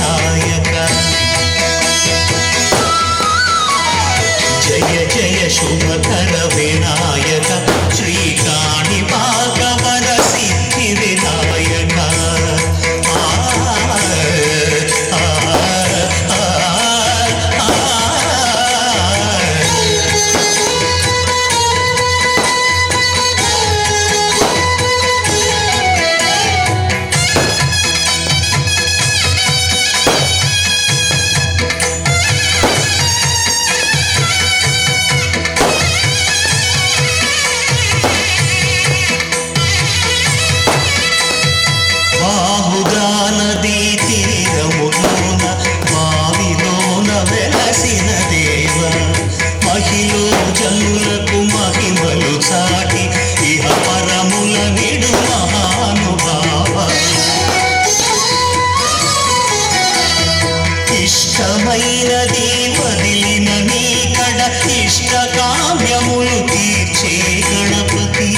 వినాయక జయ జయ శుభకర వినాయక శ్రీకాణిపాక వర సిద్ధి వినాయక జనులకు మహిమలు చాటి ఇహ పరముల నిడు మహానుభావ ఇష్టమైనది వదిలిన నీకడ ఇష్ట కామ్యములు తీర్చే గణపతి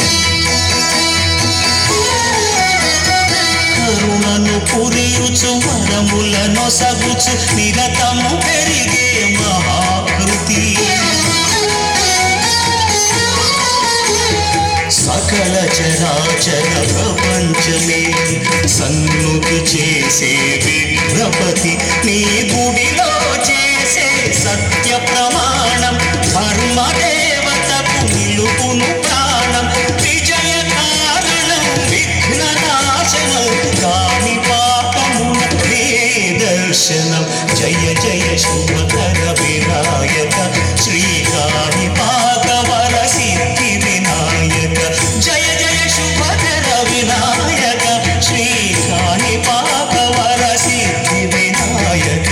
కరుణను పురియుచు వరములను సగుచు నిరతము పెరిగే మహాకృతి సకల చరాచర ప్రపంచమే సన్నుతి చేసే విఘ్నపతి నీ గుడిలో చేసే సత్య ప్రమాణం ధర్మదేవతకు నిలుపును ప్రాణం విజయ కారణం విఘ్న నాశనం కాని పాపమున నీ దర్శనం జయ జయ శుభకర వినాయక శ్రీకాణిపాక వర సిద్ధి వినాయక జయ జయ శుభకర వినాయక శ్రీకాణిపాక వర సిద్ధి వినాయక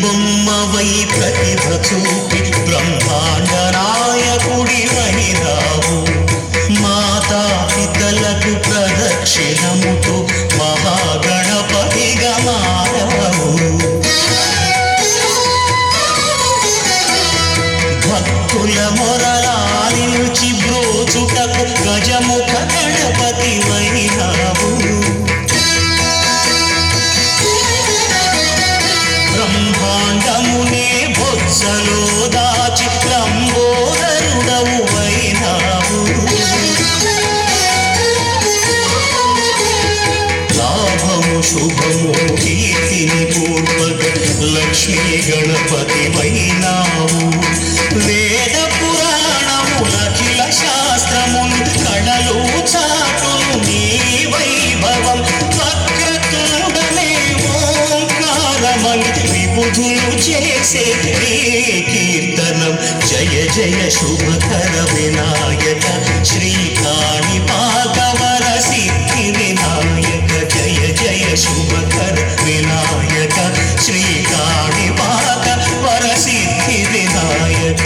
బొమ్మవై ప్రతిభ చూపి బ్రహ్మాండ నాయకుడి వైరావు మాతా పితలకు ప్రదక్షిణముతో మహాగణపతిగా మారవు భక్తుల మొరలాలించి బ్రోచుటకు గజముఖ గణపతి వైరావు బ్రహ్మాండమునే బొత్సలో దాచి లంబోదరుడవు అయినావు లాభము శుభము కీర్తిని పూర్వక లక్ష్మీ గణపతి వైనావు వేద పురాణములఖిల శాస్త్రములు కళలు చాటును నీ వైభవం వక్రతుండమే ఓంకారమని విబుధులు చేసే నీ కీర్తనం జయ జయ శుభకర వినాయక శ్రీకాణిపాక వర సిద్ధి వినాయక జయ జయ శుభకర వినాయక శ్రీకాణిపాక వర సిద్ధి వినాయక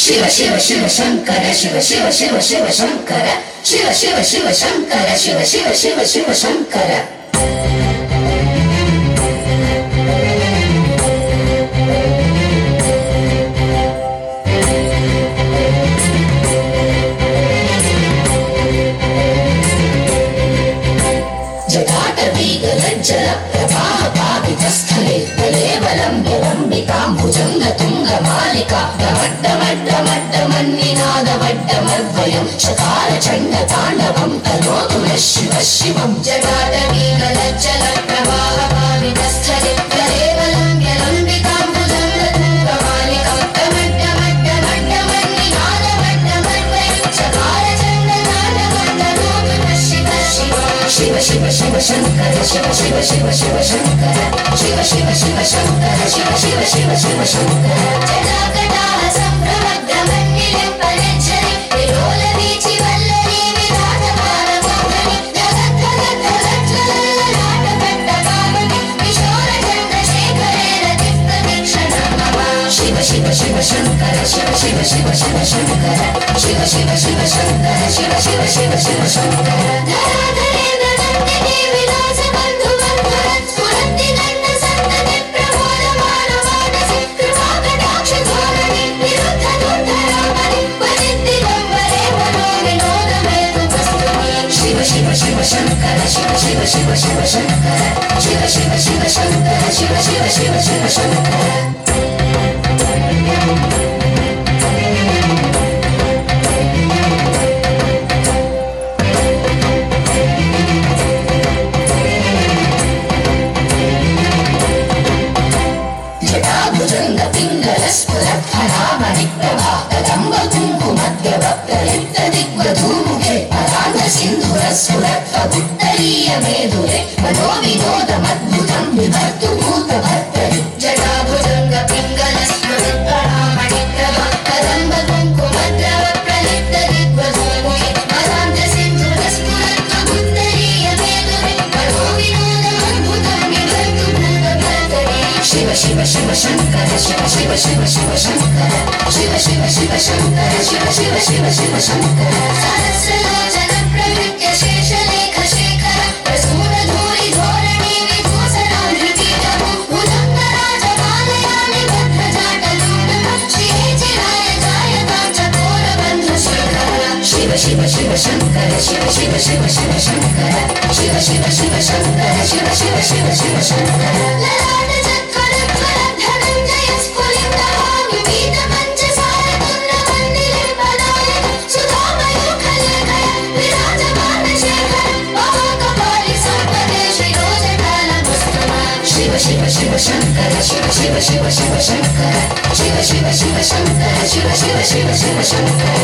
शिव शिव शिव शंकर शिव शिव शिव शिव शंकर शिव शिव शिव शंकर शिव शिव शिव शिव शंकर जटाटवीगलज्जल प्रभापावितस्थले कलेवलम्बिका भुजङ्गतुङ्गमालिका डमड्डमड्डमड्ड वड्डमन्निनादवड्डमद्वयं चकार चण्ड ताण्डवं तनोतु नः शिव शिवं जटाटवीगलज्जलप्रवाहपावितस्थले कलेवलम्ब्यलम्बिकाम्बुजं तुङ्गमालिकं तमड्डमड्डमड्डमन्निनादवड्डमद्वयं चकार चण्ड ताण्डवं तनोतु नः शिव शिवं शिव शिव शिव शङ्कर शिव शिव शिव शिव शङ्कर शिव शिव शिव शङ्कर शिव शिव शिव शिव शङ्कर जटाकटाः सम्भ्रमग्रमण्डिलं परिच्छरि विलोलवीचि वल्लरी विराजमानमोहनि धगद्धगद्धगज्ज्वलल्ललाटपट्टकामनि किशोरचन्द्रशेखरेण दिक्प्रदीक्षणं मम शिव शिव शिव शङ्कर शिव शिव शिव शिव शङ्कर शिव शिव शिव शङ्कर शिव शिव शिव शिव शङ्कर धराधरेन्द्र नन्दिनी विलासबन्धुबन्धुरत् स्फुरन्ति गण्डसन्तति प्रमोदमानमानसि कृपाकटाक्षधोरणि निरुद्धदुर्धरामणि वनिन्दिगम्बरे मनो विनोदमेतु वस्तुनि शिव शिव शिव शङ्कर शिव शिव शिव शिव शङ्कर शिव शिव शिव शङ्कर शिव शिव शिव शिव शङ्कर जटाभुजङ्गपिङ्गलस्फुरत्फलामणिप्रभाकदम्बकुङ्कुमद्गवप्रलिप्तदिग्वधूमुखे परान्धसिन्धुरस्फुरत्पवित्तरीयमेधुरे मनोविनोदमद्भुतं बिभर्तु भूतभर्तरि जटाभुजङ्गपिङ्गलस्फुरत्फलामणिप्रभाकदम्बकुङ्कुमद्गवप्रलिप्तदिग्वधूमुखे परान्धसिन्धुरस्फुरत्पवित्तदिग्वधूमुखे मनोविनोदमद्भुतं बिभर्तु भूतभर्तरि शिव शिव शिव शङ्कर शिव शिव शिव शिव शङ्कर शिव शिव शिव शङ्कर शिव शिव शिव शिव शङ्कर सहस्रलोचन प्रवृत्य शेषलेखशेखर प्रसूनधूरिधोरणि विधूसराधृतीतमु भुजङ्गराजमालयानि भद्रजाटलूटमं श्रीचिराय जायतां चकोरबन्धुशेखर शिव शिव शिव शङ्कर शिव शिव शिव शिव शङ्कर शिव शिव शिव शङ्कर शिव शिव शिव शिव शङ्कर शिव शिव शङ्कर शिव शिव शिव शिव शङ्कर शिव शिव शिव शङ्कर शिव शिव शिव शिव शङ्कर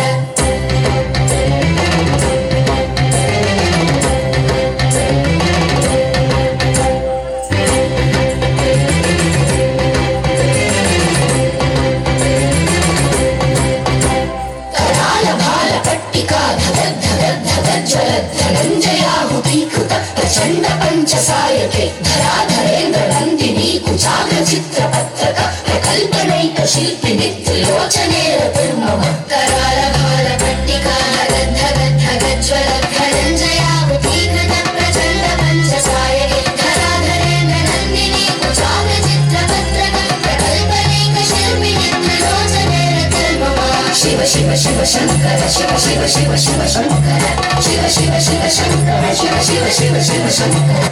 प्रचण्ड पञ्चसायके धराधरेन्द्र नन्दिनी कुचाग्रचित्रपत्रक प्रकल्पनैक शिल्पिनि त्रिलोचनेर तिर्मम करालभालपट्टिका गद्धगद्धगज्ज्वल धनञ्जयावतीकृत प्रचण्ड पञ्चसायके धराधरेन्द्र नन्दिनी कुचाग्रचित्रपत्रक प्रकल्पनैक शिल्पिनि त्रिलोचनेर तिर्मम शिव शिव शिव शङ्कर शिव शिव शिव शिव शङ्कर शिव शिव शिव शङ्कर शिव शिव शिव शिव शङ्कर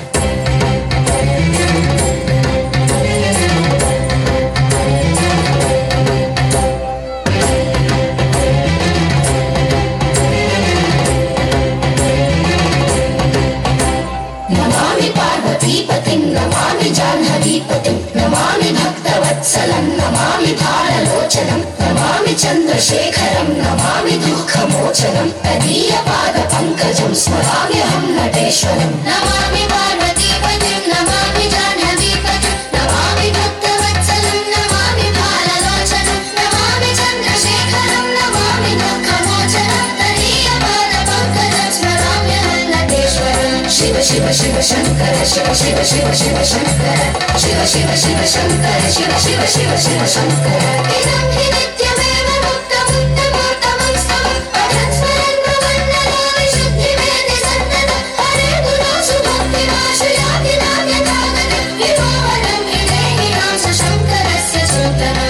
नमामि पार्वतीपतिं नमामि जाह्नवीपतिं नमामि भक्तवत्सलं नमामि भाललोचनं नमामि चन्द्रशेखरं नमामि दुःखमोचनं तदीयपादपङ्कजं स्मराम्यहं नटेश्वरं नमामि पार्वतीपतिं नमामि जाह्नवीपतिं नमामि भक्तवत्सलं नमामि भाललोचनं नमामि चन्द्रशेखरं नमामि दुःखमोचनं तदीयपादपङ्कजं स्मराम्यहं नटेश्वरं शिव शिव शिव शङ्कर शिव शिव शिव शिव शङ्कर शिव शिव शिव शङ्कर शिव शिव शिव शिव शङ्कर इदं हि नित्यमेव मुक्तमुत्तमोत्तमं स्तवं पठन् स्मरन् प्रपन्ननो विशुद्धिमेति सन्ततं हरे गुरोषु भक्तिमाशयातिनाथ्यतागतं विभोवनं हि देहिनां स शङ्करस्य सूत्रम्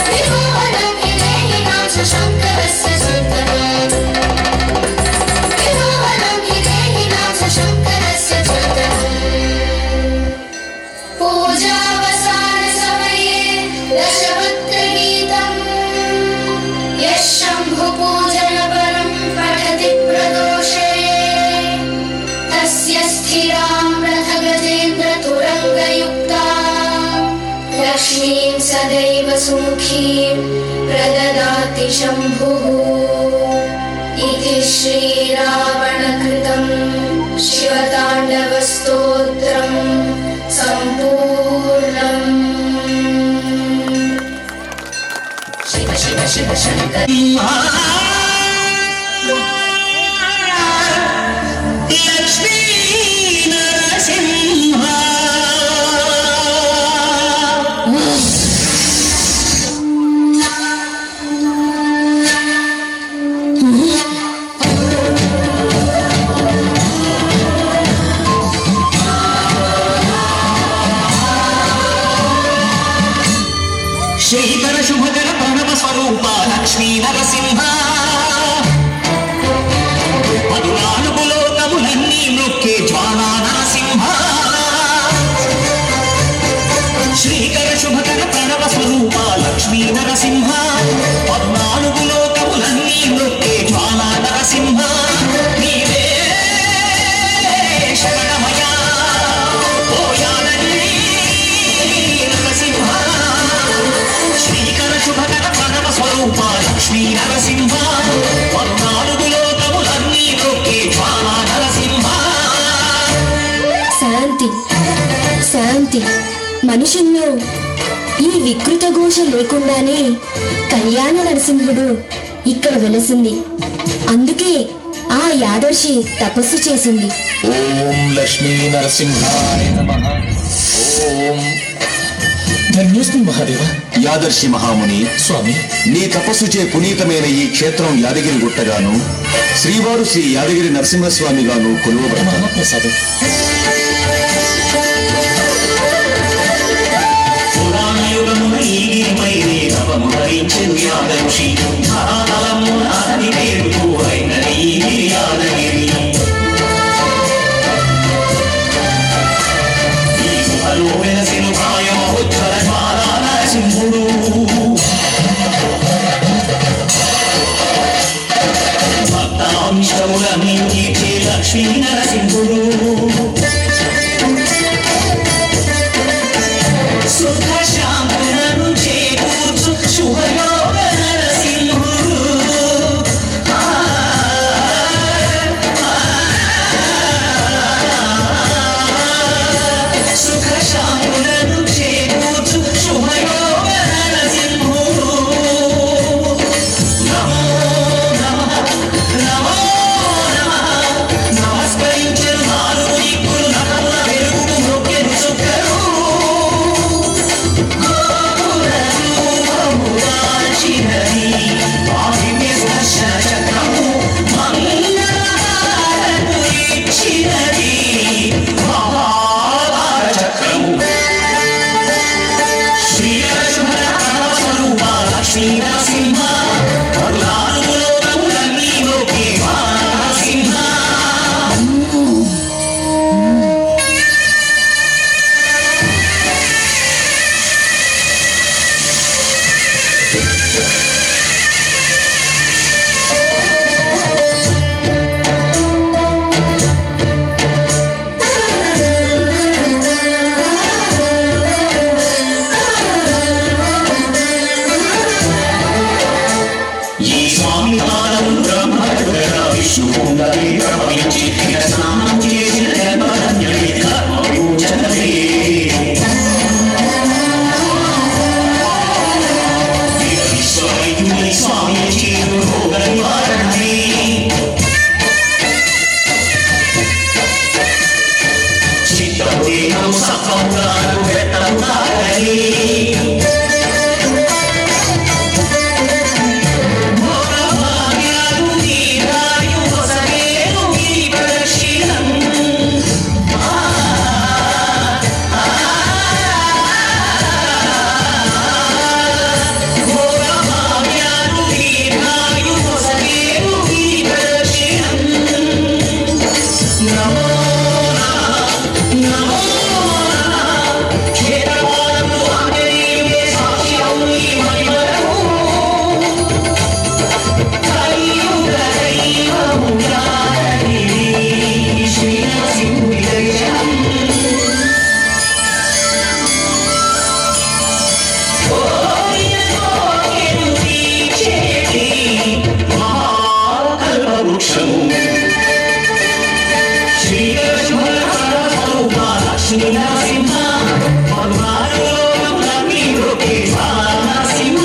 विभोवनं हि देहिनां स शङ्करस्य सूत्रम् विभोवनं हि देहिनां स शङ्करस्य सूत्रम् पूजावसान समये दशवत् यः शम्भुपूजनपरं पठति प्रदोषे तस्य स्थिरां रथगजेन्द्रतुरङ्गयुक्ता लक्ष्मीं सदैव सुमुखीं प्रददाति शम्भुः इति श्रीरावणकृतं शिवताण्डवस्तोत्रं सम्पूर्णम्। शिव शिव शिव शङ्कर లక్ష్మీ నరసింహ శ్రీకర శుభకర ప్రణవ స్వరూప లక్ష్మీ నరసింహ పదునాలుగు లోకములన్నీ నొక్కే జ్వాలా నరసింహ శ్రీకర శుభకర ప్రణవ స్వరూప లక్ష్మీ నరసింహ పద్నాలుగు లోకములన్నీ నొక్కే జ్వాలా నరసింహ నీవే శరణమయ ఓ యాదగిరి నరసింహ శ్రీకర శుభకర ప్రణవ స్వరూప లక్ష్మీ నరసింహ పద్నాలుగు లోకములన్నీ నొక్కే జ్వాలా నరసింహ. శాంతి శాంతి మనుషుల్లో ఈ వికృత ఘోష లేకుండానే కళ్యాణ నరసింహుడు ఇక్కడ వెలసింది. అందుకే ఆ యాదర్శి తపస్సు చేసింది. ఓం లక్ష్మీ నరసింహాయ నమః. ఓం ధన్యోస్మి మహాదేవ. యాదర్శి మహాముని, స్వామి, నీ తపస్సుచే పునీతమైన ఈ క్షేత్రం యాదగిరి గుట్టగాను శ్రీవారు శ్రీ యాదగిరి నరసింహస్వామి గాను కొలువబడతారు. మహాప్రసాదం. పురాణయుగమున ఈ గిరిపైనే తపము ధరించెను యాదర్శి ధరాతలమున అతని పేరుకు అయినది ఈ గిరి యాదగిరి. ఈ గుహలో వెలసెను కాయమహోజ్వల జ్వాలా నరసింహుడు భక్తాంశములన్నీ తీర్చే లక్ష్మీ నరసింహుడు సుఖ శాంతులను చేకూర్చు శుభయోగ నరసింహుడు. సుఖ శాంతులను చేకూర్చు శుభయోగ నరసింహుడు. నమో నమః నమో నమః నమస్కరించెను నాలుగు దిక్కులు నకముల వెలుగు మొక్కెను చుక్కలు. శ్రీనరసింహ పద్నాలుగు లోకములన్నీ నొక్కే నరసింహ. ఈ స్వామి పాదములు బ్రహ్మరుడ విష్ణువుండలే ప్రవహించి స్నానం చేసిన జన్మధన్యుడి కర్మపూజనలే. విశ్వవైద్యుని స్వామి చేరు రోగ నివారణే. చిత్తదేహం సత్వంగాను వెట్టంతారలే. భోగభాగ్యాలు దీర్ఘాయు వసగేను గిరి ప్రదక్షిణ. లక్ష్మీ నరసింహ పద్నాలుగు లోకములన్నీ నొక్కే బాల నరసింహ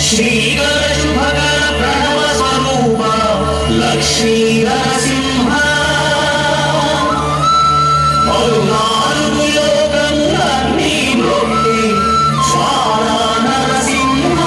శ్రీగణ శుభగణ ప్రణవ స్వరూప లక్ష్మీ నరసింహ పద్నాలుగు లోకములన్నీ నొక్కి జ్వాల నరసింహ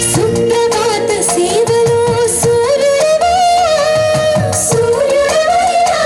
సుప్రభాత సేవలో సూర్యుడవైనా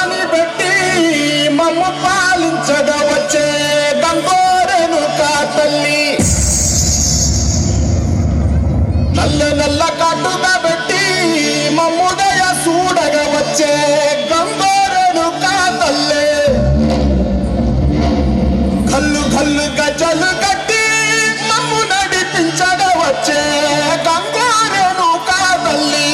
పాపాన్ని పెట్టి మమ్మ పాలించగా వచ్చే గంగోరెను కా తల్లి నల్ల నల్ల కట్టుగా పెట్టి మమ్ముదయ చూడగా వచ్చే గంగోరెను కా తల్లి కల్లు కల్లు గజలు కట్టి మమ్ము నడిపించగా వచ్చే గంగోరెను కా తల్లి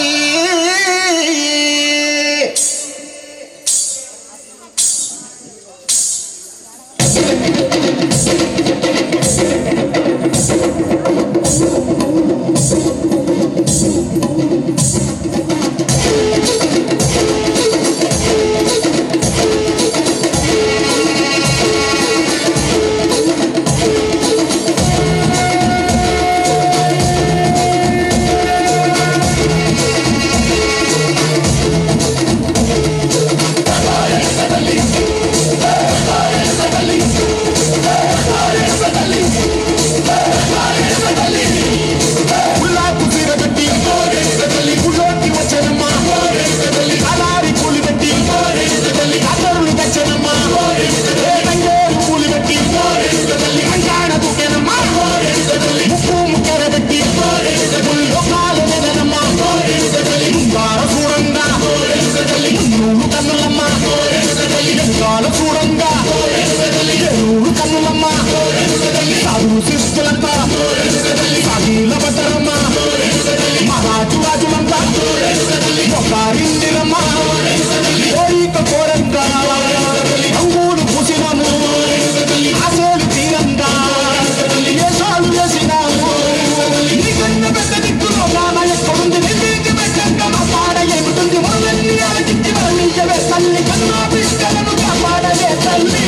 తల్లి కన్నా బిడ్డలను కాపాడలే తల్లి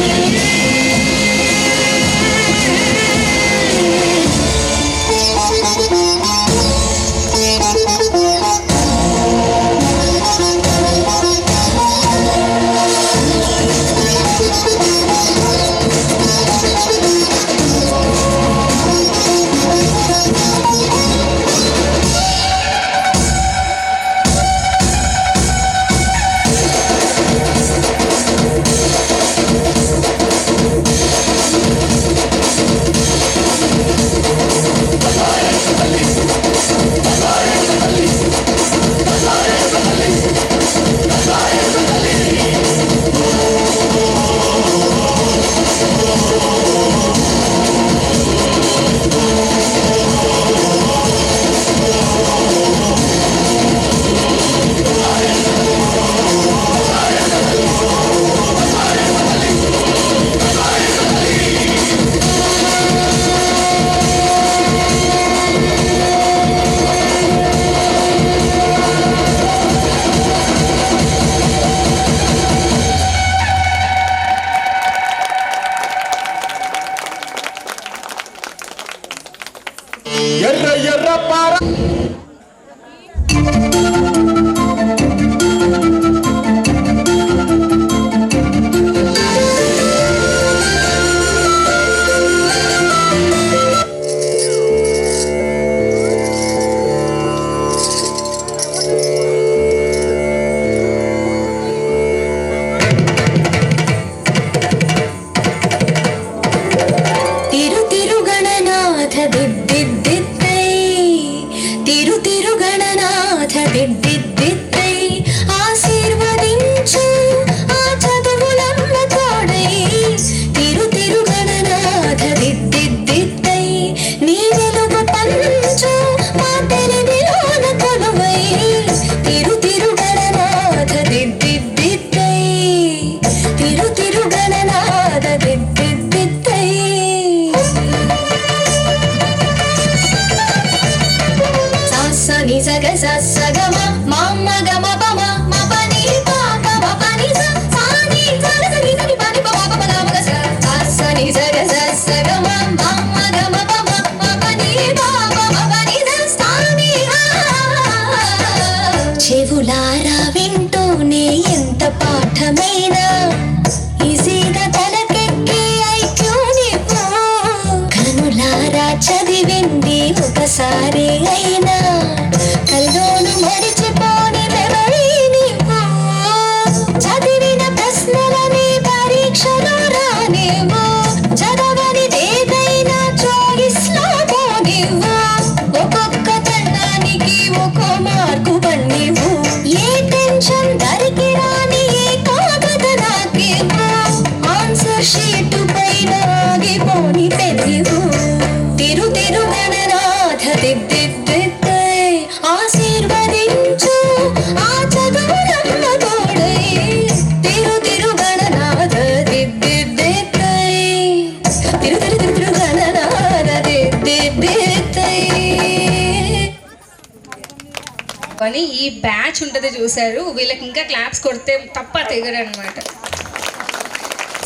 ఈ బ్యాచ్ ఉంటుంది చూసారు, వీళ్ళకి ఇంకా క్లాప్స్ కొడితే తప్ప తెగరు అనమాట.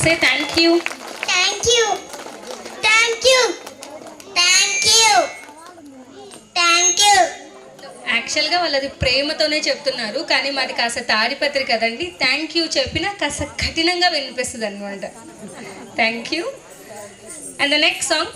Say thank you. Thank you thank you thank you thank you. యాక్చువల్గా వాళ్ళది ప్రేమతోనే చెప్తున్నారు, కానీ మాది కాస్త తాడిపత్రి కదండి. థ్యాంక్ యూ చెప్పినా కాస్త కఠినంగా వినిపిస్తుంది అనమాట. Thank you. And the next song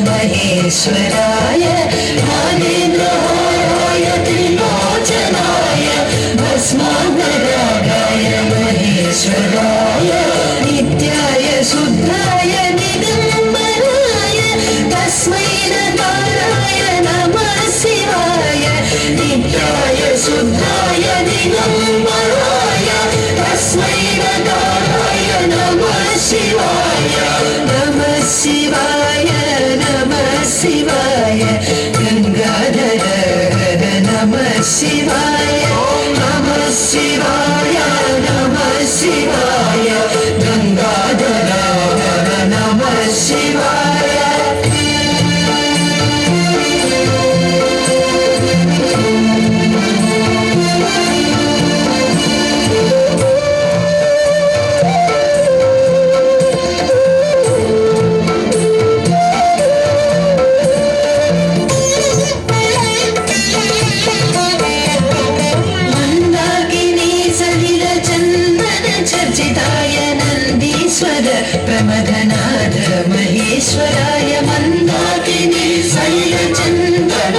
महेश्वराय नागेन्द्रहाराय त्रिलोचनाय भस्मांगरागाय महेश्वराय नित्याय शुद्धाय दिगंबराय तस्मै नकाराय नमः शिवाय नित्याय शुद्धाय दिगंबराय तस्मै नकाराय नमः शिवाय नमः शिवाय शिवाय गंगाधर नमः शिवाय नमः शिवाय नमः शिवाय गंगाधर नमः शिवाय. चर्चिताय नन्दीश्वर प्रमदनाथ महेश्वराय मन्दाकिनी शैलचन्दन